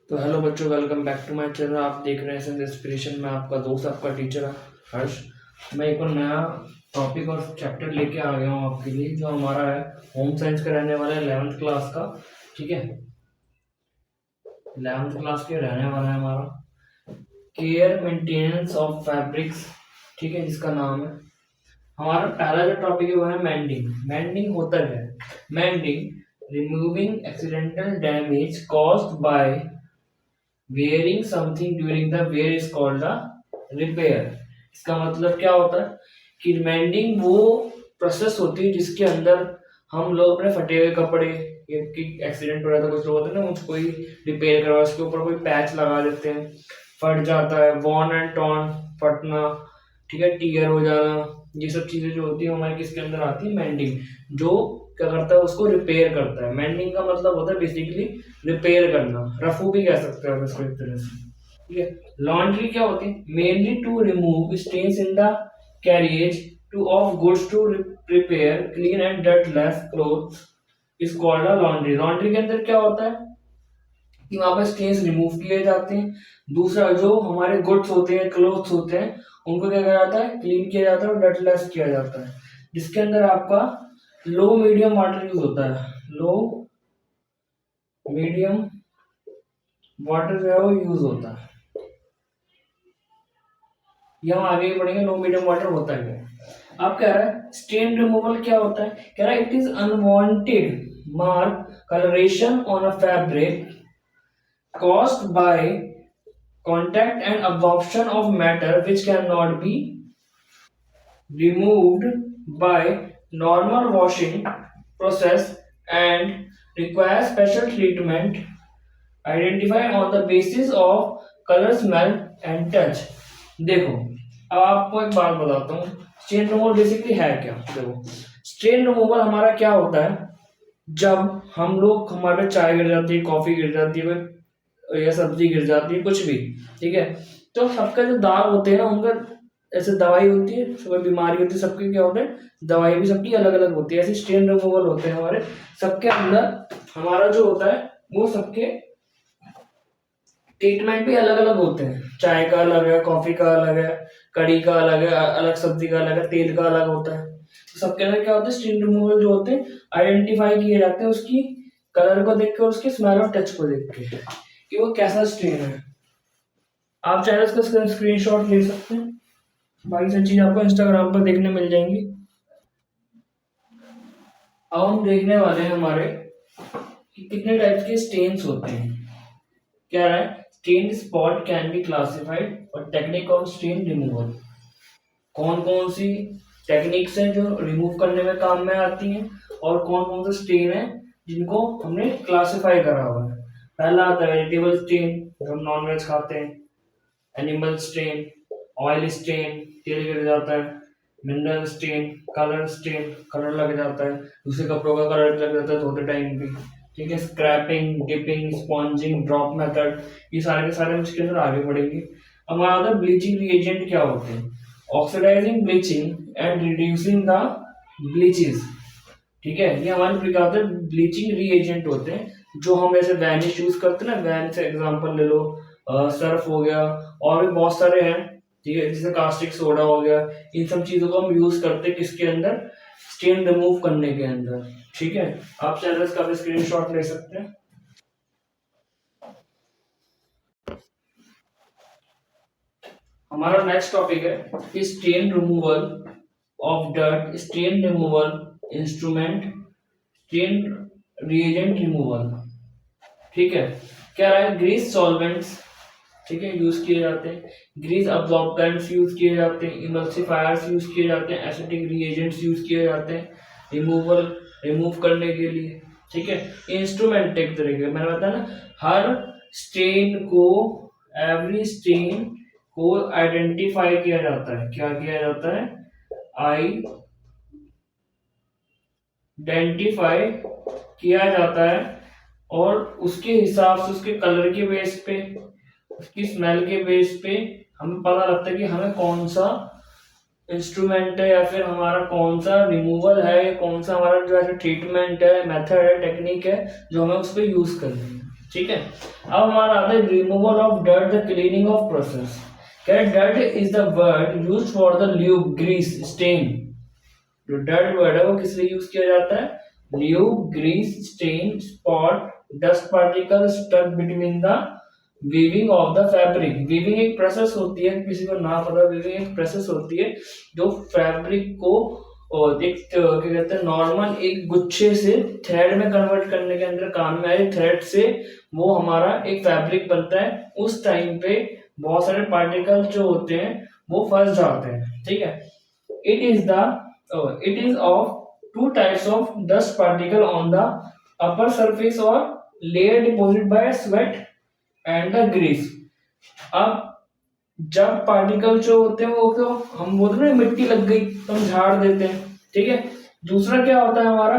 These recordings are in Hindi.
तो हेलो बच्चों, welcome back to my channel. आप देख रहे हैं इंस्पिरेशन में आपका दोस्त, आपका टीचर हर्ष। मैं एक और नया टॉपिक और चैप्टर लेके आ गया हूँ आपके लिए, जो हमारा है होम साइंस का रहने वाला है 11th क्लास का। ठीक है, 11th क्लास के रहने वाला है हमारा केयर मेंटेनेंस ऑफ फैब्रिक्स। ठीक है, जिसका नाम है हमारा पहला जो टॉपिक है वो है मेंडिंग। मेंडिंग होता है mending removing accidental damage caused by wearing something during the wear is called the repair. इसका मतलब क्या होता है कि मेंडिंग वो प्रोसेस होती है जिसके अंदर हम लोग अपने फटे हुए कपड़े या कि एक्सीडेंट हो रहा था, कुछ लोग होते हैं ना, मुझको कोई रिपेयर करवा, उसके ऊपर कोई पैच लगा देते हैं, फट जाता है, वॉन एंड टॉन, फटना, ठीक है, टीयर हो जाना। ये सब चीजें जो होती है हमारे किसके अंदर आती है, मेंडिंग। जो क्या करता है, उसको रिपेयर करता है। मेंडिंग का मतलब होता है बेसिकली रिपेयर करना, रफू भी कह सकते हो इसको एक तरह से। ठीक है, लॉन्ड्री क्या होती है, mainly to remove stains in the carriage to of goods to prepare clean and dirtless clothes is called a laundry. Laundry के अंदर क्या होता है कि वहां पर स्टेन्स रिमूव किए जाते हैं। दूसरा, जो हमारे गुड्स होते हैं, क्लोथ्स होते हैं, उनको क्या किया जाता है, क्लीन किया जाता है और डर्टलेस किया जाता है, जिसके अंदर आपका लो मीडियम वाटर यूज होता है। लो मीडियम वाटर जो है वो यूज होता है। ये हम आगे पढ़ेंगे लो मीडियम वाटर होता है क्या। आप कह रहे हैं स्टेन रिमूवल क्या होता है, कह रहा है it is unwanted mark colouration on a fabric caused by contact and absorption of matter which cannot be removed by normal washing process and require special treatment identified on the basis of color, smell and touch। देखो, अब आपको एक बात बताता हूँ, स्टेन रिमूवल बेसिकली है क्या। देखो, स्टेन रिमूवल हमारा क्या होता है, जब हम लोग, हमारे पे चाय गिर जाती है, कॉफी गिर जाती है या सब्जी गिर जाती है, कुछ भी, ठीक है, तो सबका जो दाग होते हैं ना, उनका ऐसे दवाई होती है, कोई बीमारी होती है, सबके क्या होते हैं, दवाई भी सबकी अलग अलग होती है। ऐसे स्टेन रिमूवल होते हैं हमारे सबके अंदर। हमारा जो होता है वो सबके ट्रीटमेंट भी अलग अलग होते हैं। चाय का अलग है, कॉफी का अलग है, कड़ी का अलग है, अलग सब्जी का अलग है, तेल का अलग होता है। तो सबके अंदर क्या होता है, स्टेन रिमूवल जो होते हैं आइडेंटिफाई किए जाते हैं उसकी कलर को देख के, उसकी स्मेल और टच को देख के कि वो कैसा स्टेन है। आप चाहे उसका स्क्रीनशॉट ले सकते हैं, बाकी सब चीज आपको इंस्टाग्राम पर देखने मिल जाएंगी। अब हम देखने वाले हैं हमारे कि कितने टाइप्स के स्टेन्स होते हैं। क्या है, stain spot can be classified और टेक्निक ऑफ स्टेन रिमूवल। कौन कौन सी टेक्निक्स हैं जो रिमूव करने में काम में आती हैं, और कौन कौन से स्टेन है जिनको हमने क्लासिफाई करा हुआ है। पहला आता है वेजिटेबल स्टेन, जो हम नॉन वेज खाते हैं। एनिमल स्टेन, ऑयल स्टेन, तेल गिर जाता है। Mineral stain, colour stain, colour लग जाता है, दूसरे कपड़ों का कलर लग जाता है धोते टाइम भी। ठीक है, scraping, dipping, sponging, drop method, ये सारे के सारे हम इसके अंदर आगे बढ़ेंगे। अब हमारा आता है ब्लीचिंग रिएजेंट क्या होते हैं, oxidising bleaching and reducing the bleaches. ठीक है, ये हमारे क्या होते हैं, ब्लीचिंग रिएजेंट होते हैं, जो हम ऐसे वैनिश यूज करते हैं ना, वैन से एग्जांपल ले लो, सर्फ हो गया, और भी बहुत सारे हैं, ठीक है, जैसे कास्टिक सोडा हो गया। इन सब चीजों को हम यूज करते हैं किसके अंदर, स्टेन रिमूव करने के अंदर। ठीक है, आप चाहे इसका भी स्क्रीनशॉट ले सकते हैं। हमारा नेक्स्ट टॉपिक है stain removal of dirt, stain removal instrument, stain reagent removal. ठीक है, क्या रहा है, ग्रीस सॉल्वेंट्स, ठीक है, यूज किए जाते हैं। ग्रीस अब्सॉर्बेंट्स यूज किए जाते हैं, इमल्सिफायर्स यूज किए जाते हैं, एसिटिक रिएजेंट्स यूज किए जाते हैं रिमूव करने के लिए। ठीक है, इंस्ट्रूमेंट एक तरीके मैंने बताया ना, हर स्टेन को, एवरी स्टेन को आइडेंटिफाई किया जाता है। क्या किया जाता है, आइडेंटिफाई किया जाता है, और उसके हिसाब से, उसके कलर के बेस पे, उसकी स्मेल के बेस पे हमें पता लगता है कि हमें कौन सा इंस्ट्रूमेंट है या फिर हमारा कौन सा रिमूवल है या कौन सा हमारा जो है ट्रीटमेंट है, मेथड है, टेक्निक है जो हमें उस पर यूज करनी है। ठीक है, अब हमारा आता है removal of dirt, the cleaning of process. क्या dirt is the word use for the lube, grease, stain. जो डर्ट वर्ड है वो किस लिए यूज किया जाता है? Lube, grease, stain, spot, dust particle stuck between the weaving of the fabric. Weaving एक प्रोसेस होती है, किसी को ना पता, वीविंग एक प्रोसेस होती है जो फैब्रिक को और एक क्या कहते हैं नॉर्मल एक गुच्छे से थ्रेड में कन्वर्ट करने के अंदर काम में आए। थ्रेड से वो हमारा एक फैब्रिक बनता है। उस टाइम पे बहुत सारे पार्टिकल जो होते हैं वो फंस जाते हैं। ठीक है, it is of two types of dust particle on the upper surface और layer deposit by sweat and the grease. अब जब पार्टिकल जो होते हैं वो तो हम बोलते हैं मिट्टी लग गई तो हम झाड़ देते हैं। ठीक है, दूसरा क्या होता है हमारा,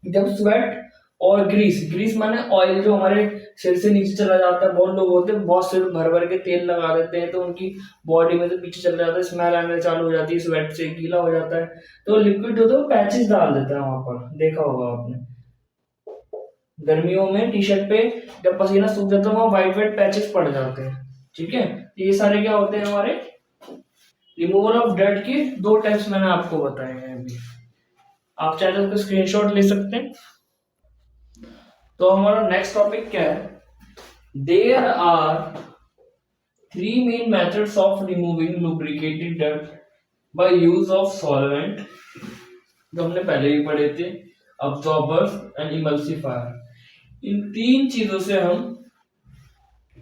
जब स्वेट और ग्रीस, ग्रीस माने ऑयल जो हमारे सिर से नीचे चला जाता है। बहुत लोग होते हैं बहुत सिर भर भर के तेल लगा देते हैं तो उनकी बॉडी में से पीछे चला जाता है, स्मेल आने चालू हो जाती है, स्वेट से गीला हो जाता है। तो लिक्विड होता है पैचेस डाल देता है वहां पर, देखा होगा आपने गर्मियों में टी शर्ट पे जब पसीना सूख जाता है वहां व्हाइट व्हाइट पैचेस पड़ जाते हैं। ठीक है, तो ये सारे क्या होते हैं हमारे रिमूवल ऑफ डर्ट के दो टाइप्स मैंने आपको बताए हैं अभी। आप चाहे तो स्क्रीनशॉट ले सकते हैं। तो हमारा नेक्स्ट टॉपिक क्या है, there are three main methods of removing lubricated dirt by use of solvent, जो हमने पहले भी पढ़े थे, अब्जॉर्बर्स एंड इमल्सिफायर। इन तीन चीजों से हम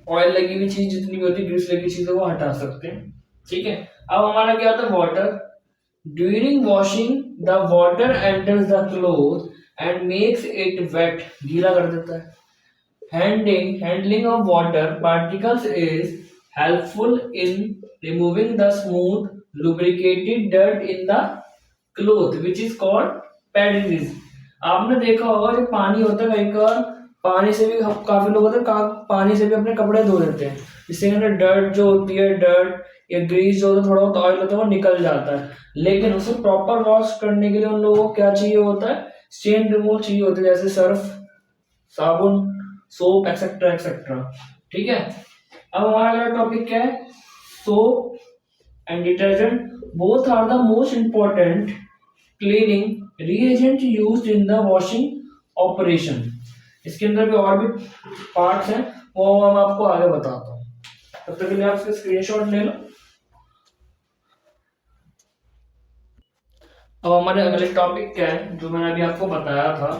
ऑयल लगी हुई चीज जितनी भी होती है, ग्रीस लगी चीजों को हटा सकते हैं। ठीक है, अब हमारा क्या होता है water. During washing the water enters the cloth and makes it wet, गीला कर देता है। Handling of water particles is helpful in removing the smooth, lubricated dirt in the cloth, which is called pad grease। आपने देखा होगा जो पानी होता है कहीं का, पानी से भी काफी लोग होते हैं पानी से भी अपने कपड़े धो देते हैं, जिससे अंदर डर्ट जो होती है, डर्ट या ग्रीस जो होता है, थोड़ा बहुत ऑयल होता है वो निकल जाता है। लेकिन उसे प्रॉपर वॉश करने के लिए उन लोगों को क्या चाहिए होता है, स्टेन रिमूवल चाहिए होता है, जैसे सर्फ, साबुन, सोप एक्सेट्रा एक्सेट्रा। ठीक है, अब हमारा अगला टॉपिक क्या है, soap and detergent both are the most important cleaning reagent used in the washing operation. इसके अंदर भी और भी पार्ट्स हैं वो हम आपको आगे बताता हूँ, तब तक के लिए आप इसका स्क्रीनशॉट ले लो। अब हमारे अगले टॉपिक क्या है जो मैंने अभी आपको बताया था,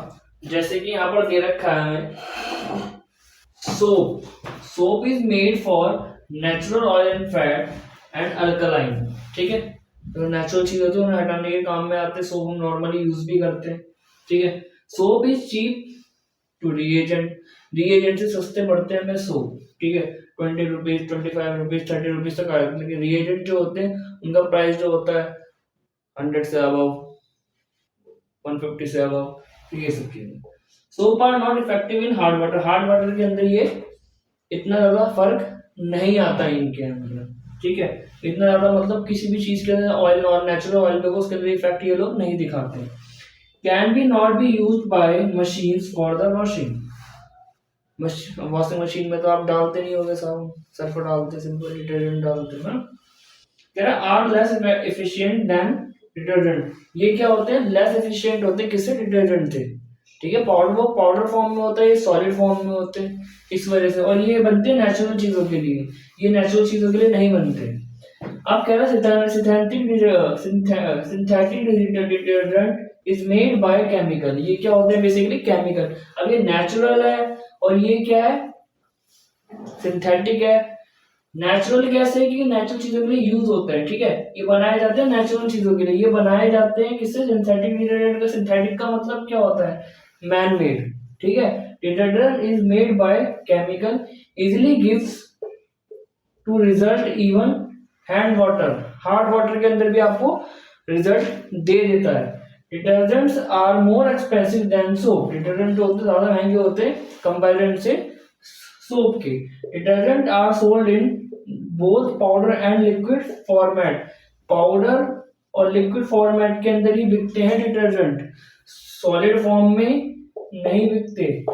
जैसे कि यहाँ पर दे रखा है soap. Soap is made for natural oil and fat and alkaline. ठीक है, तो नेचुरल चीज होती है उन्हें हटाने के काम में आते हैं, सोप हम नॉर्मली यूज भी करते हैं। ठीक है, soap is cheap to reagent, reagent से सस्ते पड़ते हैं हमें सोप। ठीक है, 20 रुपीज, 25 रुपीज, 30 रुपीज तक आ जाते हैं, लेकिन रिएजेंट जो होते हैं उनका प्राइस जो होता है 100 से अबव, 150 से अबव, ये सब चीजें। Soap are not effective in hard water, hard water के अंदर ये इतना ज्यादा फर्क नहीं आता इनके अंदर। ठीक है, इतना ज्यादा मतलब किसी भी चीज के अंदर ऑयल और नेचुरल ऑयल पे उसके अंदर इफेक्ट ये लोग नहीं दिखाते। Can be not be used by machines for the washing, washing machine में तो आप डालते नहीं होगे साबुन, सर्फ डालते, सिंपल डिटर्जेंट डालते हैं ना। Are less efficient than detergent, ये क्या होते हैं, लेस एफिशिएंट होते हैं किससे, डिटर्जेंट थे। ठीक है, पाउडर वो पाउडर फॉर्म में होता है, ये सॉलिड फॉर्म में होते हैं, इस वजह से। और ये बनते हैं नेचुरल चीजों के लिए, ये नेचुरल चीजों के लिए नहीं बनते। आप कह रहे हैं synthetic detergent is made by chemical, ये क्या होते हैं बेसिकली केमिकल। अब ये नेचुरल है और ये क्या है, सिंथेटिक है। नेचुरल कैसे है कि नेचुरल चीजों के लिए यूज होता है। ठीक है, ये बनाए जाते हैं नेचुरल चीजों के लिए, ये बनाए जाते हैं किससे, सिंथेटिक डिटर्जेंट का। सिंथेटिक का मतलब क्या होता है, मैन मेड। ठीक है, detergent is made by chemical, easily gives to result even hand water, hard water के अंदर भी आपको रिजल्ट दे देता है। Detergents are more expensive than soap, detergent जो होते हैं ज्यादा महंगे होते हैं कंपैरिजन से सोप के। Detergent are sold in both powder and liquid format, powder और लिक्विड फॉर्मेट के अंदर ही बिकते हैं डिटर्जेंट, सॉलिड फॉर्म में नहीं बिकते,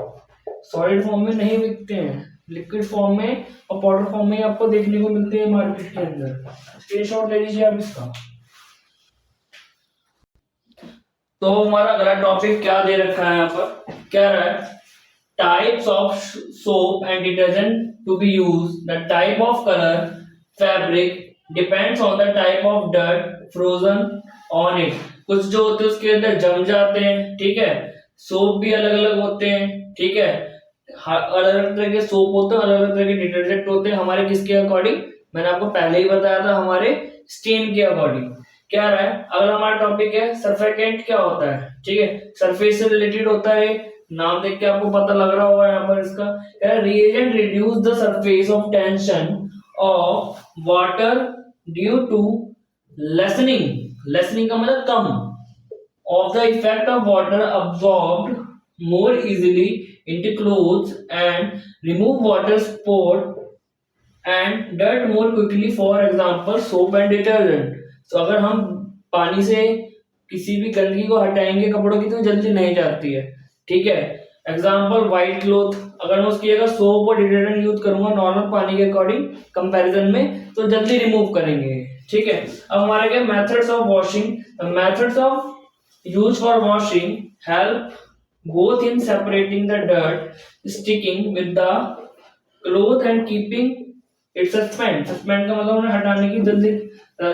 सॉलिड फॉर्म में नहीं बिकते हैं, लिक्विड फॉर्म में और पाउडर फॉर्म में आपको देखने को मिलते हैं मार्केट के अंदर। स्क्रीनशॉट ले लीजिए आप इसका। तो हमारा अगला टॉपिक क्या दे रखा है यहाँ पर, क्या रहा है, types of soap and detergent to be use, the type of colour fabric depends on the type of dirt frozen on it. कुछ जो होते हैं उसके अंदर जम जाते हैं, ठीक है, सोप भी अलग अलग होते हैं, ठीक है, अलग अलग तरह के सोप होते हैं, अलग अलग तरह के डिटर्जेंट होते हैं, हमारे किसके अकॉर्डिंग, मैंने आपको पहले ही बताया था, हमारे स्टेन के अकॉर्डिंग। क्या रहा है अगला हमारा टॉपिक है सरफेकेंट, क्या होता है, ठीक है, सरफेस से रिलेटेड होता है, नाम देख के आपको पता लग रहा होगा यहाँ पर इसका, क्या है, reagent reduce the surface of tension of water due to lessening, lessening का मतलब कम, of the effect of water absorbed more easily into clothes and remove water sport and dirt more quickly, for example soap and detergent। तो अगर हम पानी से किसी भी गंदगी को हटाएंगे कपड़ों की तो जल्दी नहीं जाती है, ठीक है, एग्जाम्पल व्हाइट क्लोथ, अगर मैं उसकी जगह सोप और डिटर्जेंट यूज करूंगा नॉर्मल पानी के अकॉर्डिंग कंपैरिजन में तो जल्दी रिमूव करेंगे, ठीक है। अब हमारे क्या methods of washing, methods of used for washing help both in separating the dirt, sticking with the cloth and keeping it suspend। suspend का मतलब उन्हें हटाने की जल्दी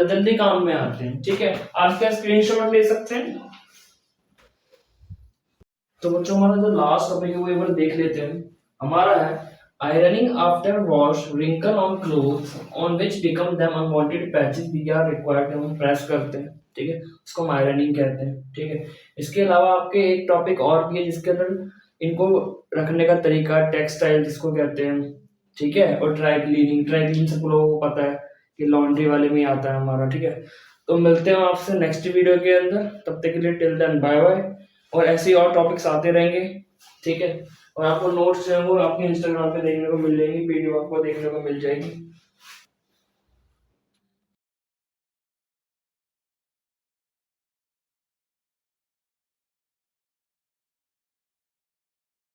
जल्दी काम में आते हैं, ठीक है, आप क्या स्क्रीनशॉट ले सकते हैं। तो बच्चों हमारा जो लास्ट टॉपिक है वो एक बार देख लेते हैं, हमारा है ironing after wash, wrinkle on clothes on which become them unwanted patches we are required, हम प्रेस करते हैं, ठीक है, उसको हम आयरनिंग कहते हैं, ठीक है। इसके अलावा आपके एक टॉपिक और भी है जिसके अंदर इनको रखने का तरीका, टेक्सटाइल जिसको कहते हैं, ठीक है, और ड्राई क्लीनिंग, ड्राई क्लीनिंग सब लोगों को पता है कि लॉन्ड्री वाले में आता है हमारा, ठीक है। तो मिलते हैं आपसे नेक्स्ट वीडियो के अंदर, तब तक के लिए टिल देन बाय बाय, और ऐसे ही और टॉपिक्स आते रहेंगे, ठीक है, और आपको नोट्स जो है वो आपके इंस्टाग्राम पे देखने को मिल जाएंगी, वीडियो आपको देखने को मिल जाएगी।